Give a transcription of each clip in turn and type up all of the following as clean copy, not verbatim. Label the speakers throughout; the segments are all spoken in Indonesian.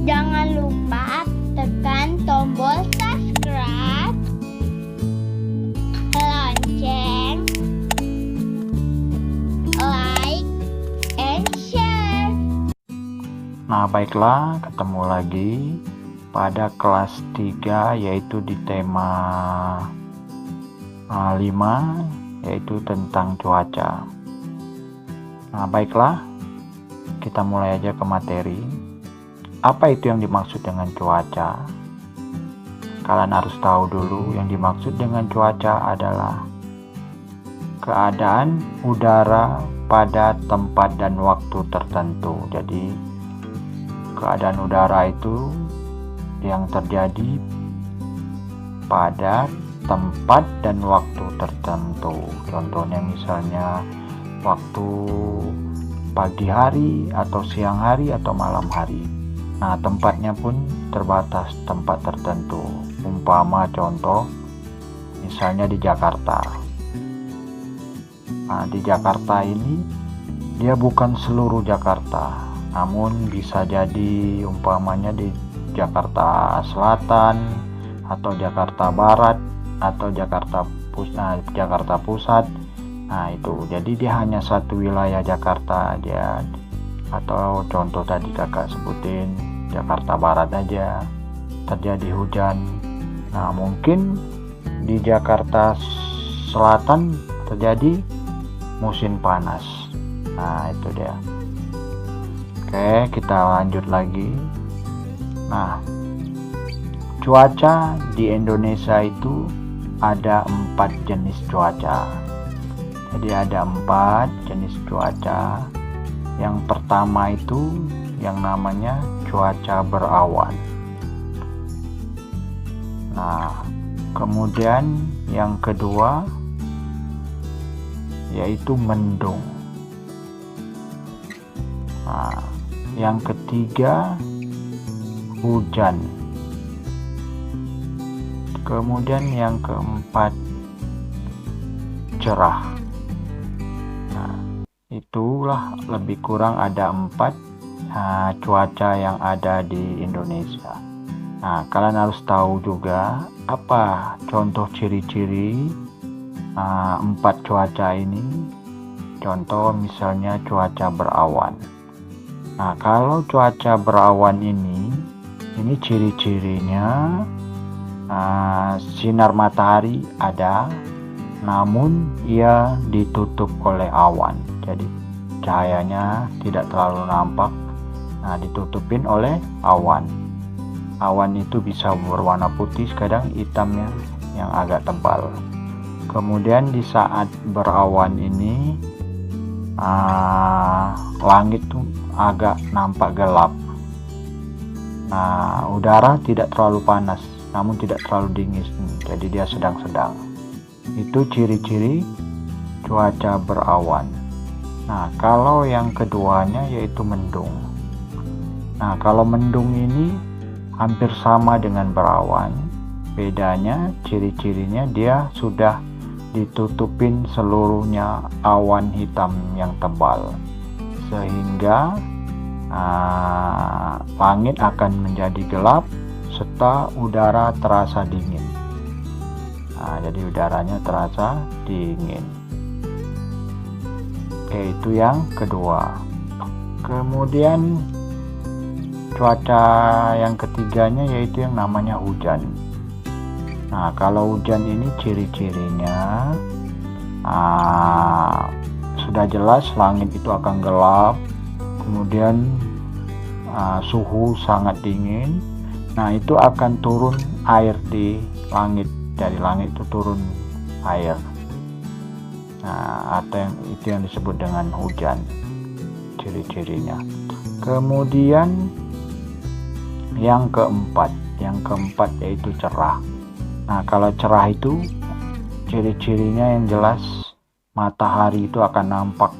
Speaker 1: Jangan lupa tekan tombol subscribe, lonceng, like, and share.
Speaker 2: Nah, baiklah, ketemu lagi pada kelas 3, yaitu di tema 5, yaitu tentang cuaca. Nah, baiklah, kita mulai aja ke materi. Apa itu yang dimaksud dengan cuaca? Kalian harus tahu dulu, yang dimaksud dengan cuaca adalah keadaan udara pada tempat dan waktu tertentu. Jadi keadaan udara itu yang terjadi pada tempat dan waktu tertentu. Contohnya misalnya waktu pagi hari atau siang hari atau malam hari. Nah, tempatnya pun terbatas, tempat tertentu. Umpama contoh misalnya di Jakarta. Nah, di Jakarta ini dia bukan seluruh Jakarta, namun bisa jadi umpamanya di Jakarta Selatan atau Jakarta Barat atau Jakarta Pusat. Nah, itu jadi dia hanya satu wilayah Jakarta aja. Atau contoh tadi kakak sebutin Jakarta Barat aja terjadi hujan. Nah, mungkin di Jakarta Selatan terjadi musim panas. Nah, itu dia. Oke, kita lanjut lagi. Nah, cuaca di Indonesia itu ada 4 jenis cuaca. Jadi ada 4 jenis cuaca. Yang pertama itu yang namanya cuaca berawan. Nah, kemudian yang kedua yaitu mendung. Nah, yang ketiga hujan. Kemudian yang keempat cerah. Nah, itulah lebih kurang ada 4 cuaca yang ada di Indonesia. Nah, kalian harus tahu juga apa contoh ciri-ciri 4 cuaca ini. Contoh misalnya cuaca berawan. Nah, kalau cuaca berawan ini ciri-cirinya sinar matahari ada, namun ia ditutup oleh awan. Jadi cahayanya tidak terlalu nampak. Nah, ditutupin oleh awan. Awan itu bisa berwarna putih, kadang hitamnya yang agak tebal. Kemudian di saat berawan ini langit tuh agak nampak gelap. Nah, udara tidak terlalu panas, namun tidak terlalu dingin. Jadi dia sedang-sedang. Itu ciri-ciri cuaca berawan. Nah, kalau yang keduanya yaitu mendung. Nah, kalau mendung ini hampir sama dengan berawan. Bedanya ciri-cirinya dia sudah ditutupin seluruhnya awan hitam yang tebal, sehingga langit akan menjadi gelap serta udara terasa dingin. Nah, jadi udaranya terasa dingin. Oke, itu yang kedua. Kemudian cuaca yang ketiganya yaitu yang namanya hujan. Nah, kalau hujan ini ciri-cirinya sudah jelas langit itu akan gelap, kemudian suhu sangat dingin. Nah, itu akan turun air di langit. Dari langit itu turun air. Nah, atau itu yang disebut dengan hujan, ciri-cirinya. Kemudian yang keempat yaitu cerah. Nah, kalau cerah itu ciri-cirinya yang jelas matahari itu akan nampak.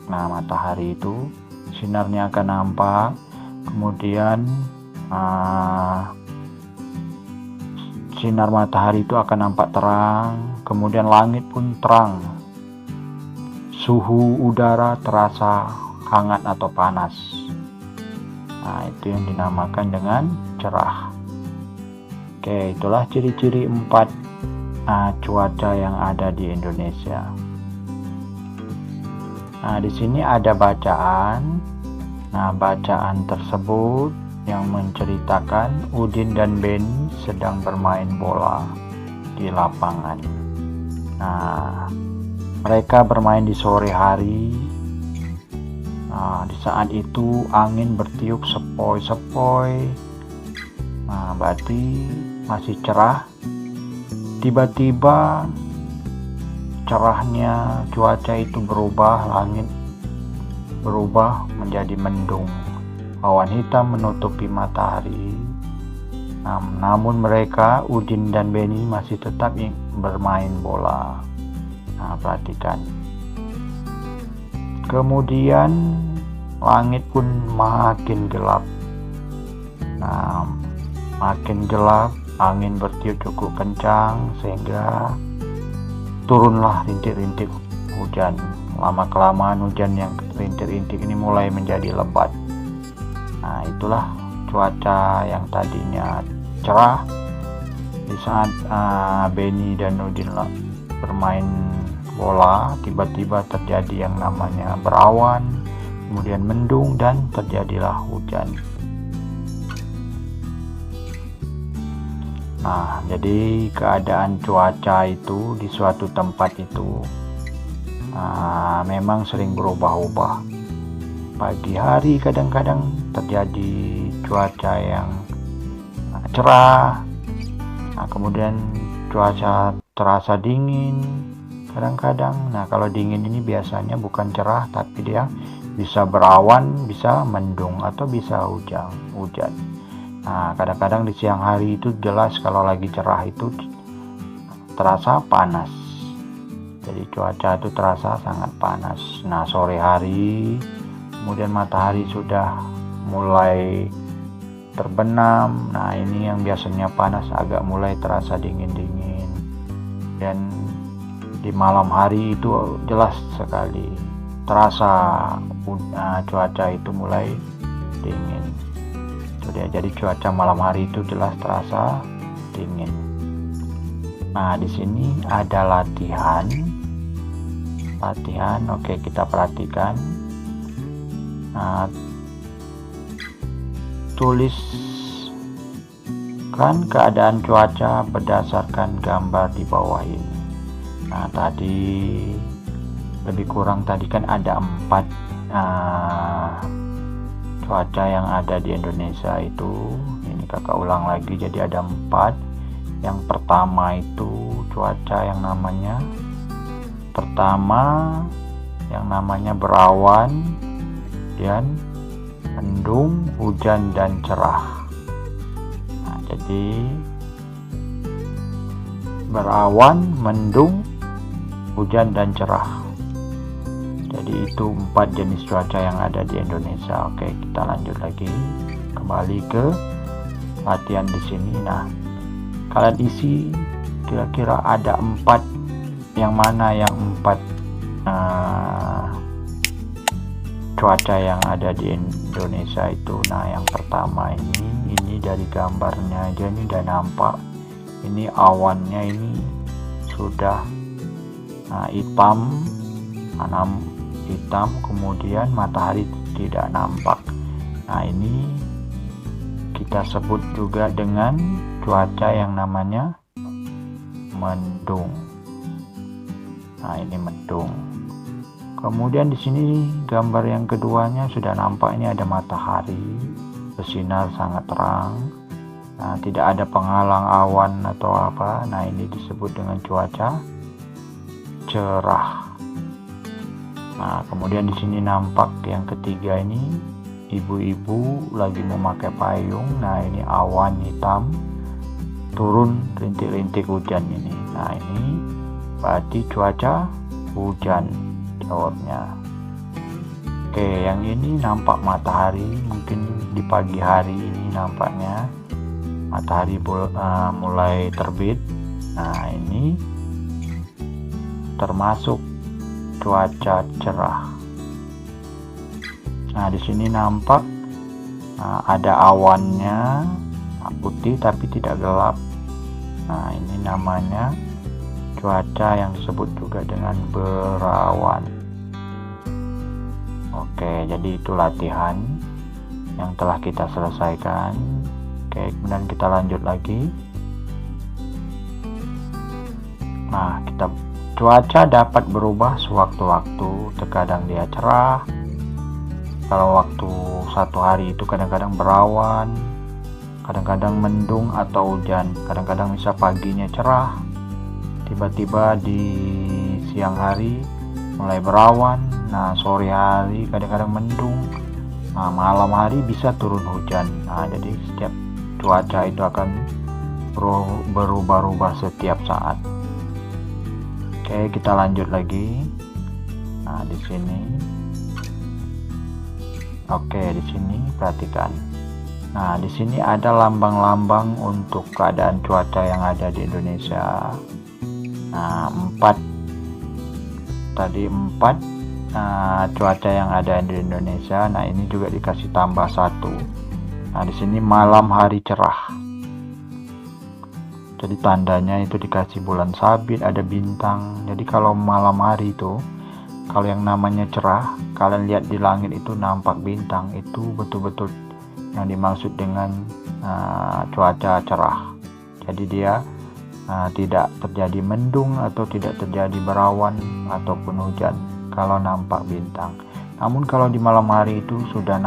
Speaker 2: Nah, matahari itu sinarnya akan nampak. Kemudian sinar matahari itu akan nampak terang. Kemudian langit pun terang. Suhu udara terasa hangat atau panas. Nah, itu yang dinamakan dengan cerah. Oke, itulah ciri-ciri 4 cuaca yang ada di Indonesia. Nah, di sini ada bacaan. Nah, bacaan tersebut yang menceritakan Udin dan Beni sedang bermain bola di lapangan. Nah, mereka bermain di sore hari. Nah, di saat itu angin bertiup sepoi-sepoi. Nah, berarti masih cerah. Tiba-tiba cerahnya cuaca itu berubah, langit berubah menjadi mendung. Awan hitam menutupi matahari. Namun mereka, Udin dan Beni, masih tetap bermain bola. Nah, perhatikan. Kemudian langit pun makin gelap. Nah, makin gelap, angin bertiup cukup kencang sehingga turunlah rintik-rintik hujan. Lama-kelamaan hujan yang rintik-rintik ini mulai menjadi lebat. Nah, itulah cuaca yang tadinya cerah. Di saat Beni dan Udin bermain bola, tiba-tiba terjadi yang namanya berawan, kemudian mendung, dan terjadilah hujan. Nah, jadi keadaan cuaca itu di suatu tempat itu memang sering berubah-ubah. Pagi hari kadang-kadang terjadi cuaca yang cerah. Nah, kemudian cuaca terasa dingin kadang-kadang. Nah, kalau dingin ini biasanya bukan cerah, tapi dia bisa berawan, bisa mendung, atau bisa hujan. Nah, kadang-kadang di siang hari itu jelas kalau lagi cerah itu terasa panas. Jadi cuaca itu terasa sangat panas. Nah, sore hari kemudian matahari sudah mulai terbenam. Nah, ini yang biasanya panas agak mulai terasa dingin-dingin. Dan di malam hari itu jelas sekali terasa cuaca itu mulai dingin. Itu dia. Jadi cuaca malam hari itu jelas terasa dingin. Nah, di sini ada latihan. Oke, kita perhatikan. Nah, tuliskan keadaan cuaca berdasarkan gambar di bawah ini. Nah, tadi lebih kurang tadi kan ada 4 cuaca yang ada di Indonesia itu. Ini kakak ulang lagi, jadi ada 4. Yang pertama itu cuaca yang namanya berawan, dan mendung, hujan, dan cerah. Nah, jadi berawan, mendung, hujan, dan cerah. Jadi itu 4 jenis cuaca yang ada di Indonesia. Oke, kita lanjut lagi. Kembali ke latihan di sini. Nah, kalian isi kira-kira ada 4, yang mana yang 4 cuaca yang ada di Indonesia itu. Nah, yang pertama ini dari gambarnya aja ini udah nampak. Ini awannya ini sudah hitam, kemudian matahari tidak nampak. Nah, ini kita sebut juga dengan cuaca yang namanya mendung. Nah, ini mendung. Kemudian di sini gambar yang keduanya sudah nampak, ini ada matahari bersinar sangat terang. Nah, tidak ada penghalang awan atau apa. Nah, ini disebut dengan cuaca cerah. Nah, kemudian di sini nampak yang ketiga ini ibu-ibu lagi memakai payung. Nah, ini awan hitam, turun rintik-rintik hujan ini. Nah, ini berarti cuaca hujan jawabnya. Oke, yang ini nampak matahari, mungkin di pagi hari ini nampaknya matahari mulai terbit. Nah, ini termasuk cuaca cerah. Nah, di sini nampak Nah, ada awannya putih tapi tidak gelap. Nah, ini namanya cuaca yang disebut juga dengan berawan. Oke, jadi itu latihan yang telah kita selesaikan. Oke, kemudian kita lanjut lagi. Nah, cuaca dapat berubah sewaktu-waktu. Terkadang dia cerah. Kalau waktu satu hari itu kadang-kadang berawan, kadang-kadang mendung atau hujan. Kadang-kadang bisa paginya cerah, tiba-tiba di siang hari mulai berawan. Nah, sore hari kadang-kadang mendung. Nah, malam hari bisa turun hujan. Nah, jadi setiap cuaca itu akan berubah-ubah setiap saat. Oke, kita lanjut lagi. Nah, di sini. Oke, di sini perhatikan. Nah, di sini ada lambang-lambang untuk keadaan cuaca yang ada di Indonesia. Nah, 4 cuaca yang ada di Indonesia. Nah, ini juga dikasih tambah 1. Nah, di sini malam hari cerah. Jadi tandanya itu dikasih bulan sabit, ada bintang. Jadi kalau malam hari itu, kalau yang namanya cerah, kalian lihat di langit itu nampak bintang, itu betul-betul yang dimaksud dengan cuaca cerah. Jadi dia tidak terjadi mendung atau tidak terjadi berawan ataupun hujan kalau nampak bintang. Namun kalau di malam hari itu sudah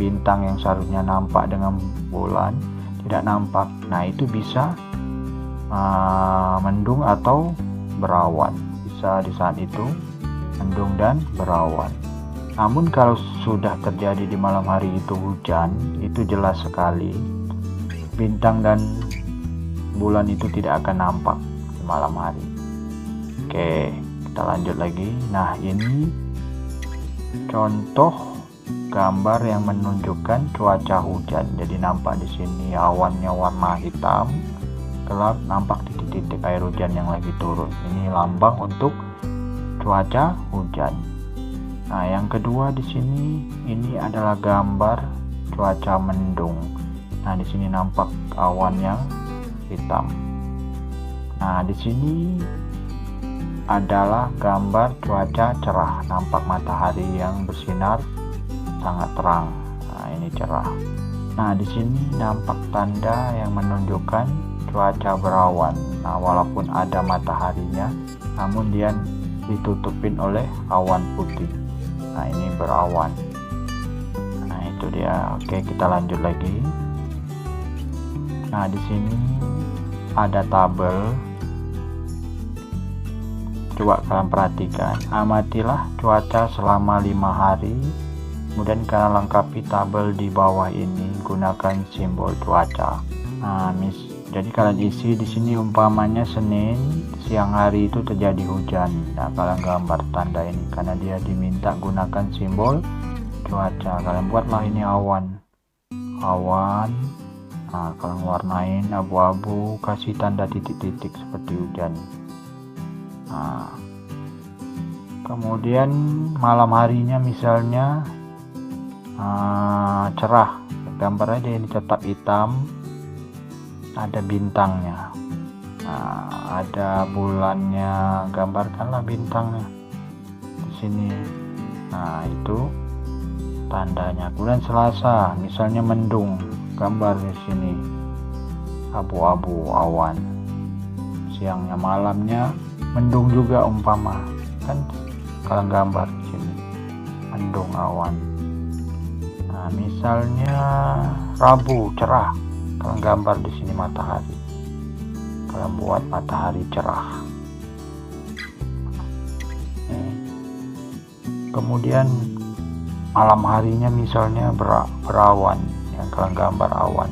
Speaker 2: bintang yang seharusnya nampak dengan bulan tidak nampak. Nah, itu bisa mendung atau berawan. Bisa di saat itu mendung dan berawan. Namun kalau sudah terjadi di malam hari itu hujan, itu jelas sekali bintang dan bulan itu tidak akan nampak di malam hari. Oke, kita lanjut lagi. Nah, ini contoh gambar yang menunjukkan cuaca hujan. Jadi nampak di sini awannya warna hitam, gelap, nampak titik-titik air hujan yang lagi turun. Ini lambang untuk cuaca hujan. Nah, yang kedua di sini ini adalah gambar cuaca mendung. Nah, di sini nampak awan yang hitam. Nah, di sini adalah gambar cuaca cerah. Nampak matahari yang bersinar sangat terang. Nah, ini cerah. Nah, di sini nampak tanda yang menunjukkan cuaca berawan. Nah, walaupun ada mataharinya, namun dia ditutupin oleh awan putih. Nah, ini berawan. Nah, itu dia. Oke, kita lanjut lagi. Nah, di sini ada tabel. Coba kalian perhatikan. Amatilah cuaca selama 5 hari. Kemudian kalian lengkapi tabel di bawah ini. Gunakan simbol cuaca. Nah, jadi kalian isi di sini umpamanya Senin siang hari itu terjadi hujan. Nah, kalian gambar tanda ini karena dia diminta gunakan simbol cuaca. Kalian buatlah ini awan. Nah, kalian warnain abu-abu, kasih tanda titik-titik seperti hujan. Nah, kemudian malam harinya misalnya cerah. Gambar aja ini tetap hitam. Ada bintangnya. Nah, ada bulannya, gambarkanlah bintangnya di sini. Nah, itu tandanya. Kemudian Selasa, misalnya mendung, gambar di sini abu-abu awan. Siangnya malamnya mendung juga umpama, kan kalian gambar di sini mendung awan. Nah, misalnya Rabu cerah. Kalian gambar di sini matahari. Kalian buat matahari cerah. Kemudian malam harinya misalnya berawan, yang kalian gambar awan.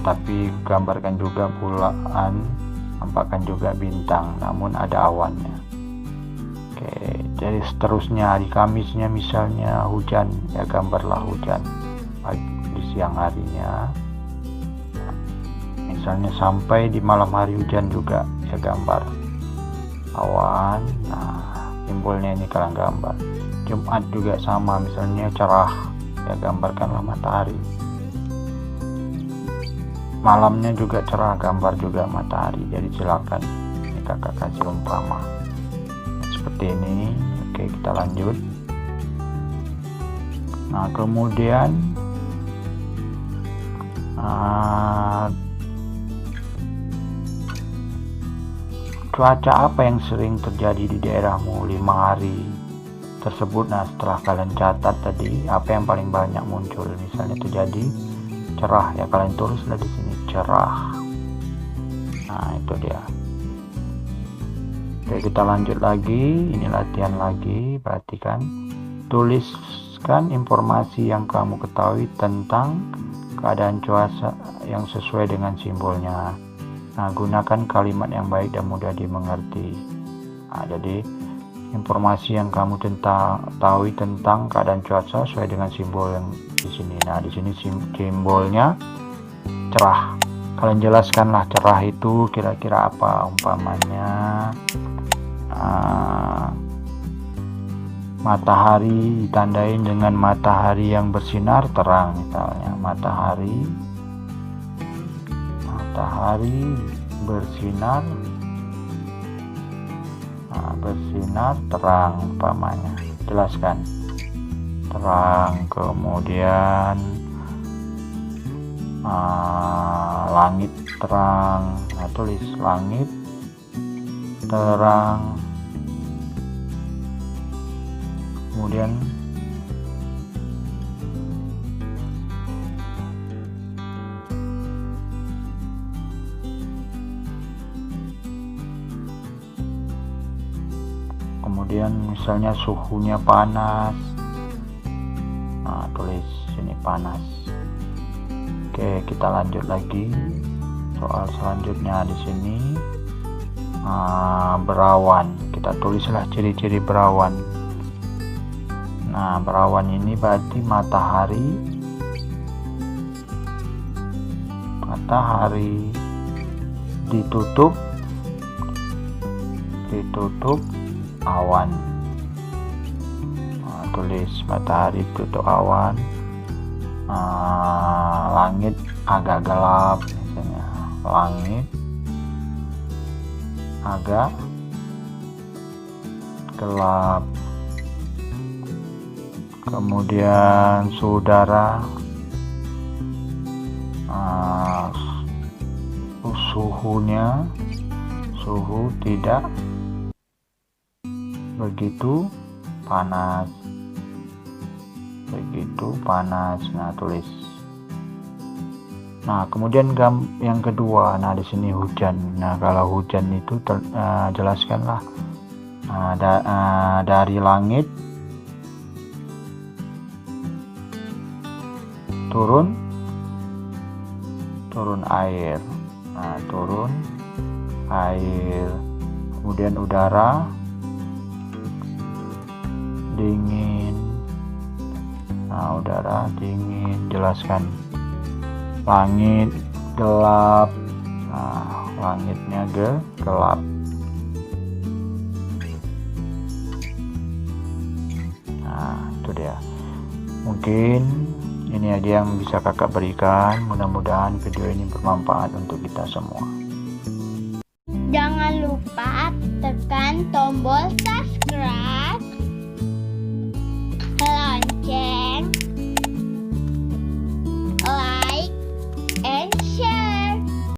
Speaker 2: Tapi gambarkan juga bulan, nampakkan juga bintang, namun ada awannya. Oke, jadi seterusnya hari Kamisnya misalnya hujan, ya gambarlah hujan. Di siang harinya misalnya sampai di malam hari hujan juga, ya gambar awan. Nah, simbolnya ini kalian gambar. Jumat juga sama, misalnya cerah, ya gambarkanlah matahari. Malamnya juga cerah, gambar juga matahari. Jadi silakan, ini kakak kasih umpama seperti ini. Oke, kita lanjut. Nah, kemudian cuaca apa yang sering terjadi di daerahmu 5 hari tersebut? Nah, setelah kalian catat tadi apa yang paling banyak muncul, misalnya terjadi cerah, ya kalian tulislah di sini cerah. Nah, itu dia. Oke, kita lanjut lagi. Ini latihan lagi. Perhatikan, tuliskan informasi yang kamu ketahui tentang keadaan cuaca yang sesuai dengan simbolnya. Nah, gunakan kalimat yang baik dan mudah dimengerti. Nah, jadi informasi yang kamu ketahui tentang keadaan cuaca sesuai dengan simbol yang di sini. Nah, di sini simbolnya cerah. Kalian jelaskanlah cerah itu kira-kira apa, umpamanya matahari ditandain dengan matahari yang bersinar terang, misalnya matahari bersinar terang, umpamanya jelaskan terang. Kemudian langit terang, nah tulis langit terang. Kemudian misalnya suhunya panas, nah tulis sini panas. Oke, kita lanjut lagi. Soal selanjutnya di sini berawan. Kita tulislah ciri-ciri berawan. Nah, berawan ini berarti matahari ditutup awan. Nah, tulis matahari tutup awan. Langit agak gelap, misalnya langit agak gelap. Kemudian saudara, suhu tidak begitu panas. Nah, tulis. Nah, kemudian yang kedua, nah di sini hujan. Nah, kalau hujan itu jelaskanlah dari langit turun air. Nah, turun air. Kemudian udara dingin. Nah, udara dingin, jelaskan. Langit gelap. Nah, langitnya gelap. Nah, itu dia. Mungkin ini aja yang bisa kakak berikan. Mudah-mudahan video ini bermanfaat untuk kita semua.
Speaker 1: Jangan lupa tekan tombol subscribe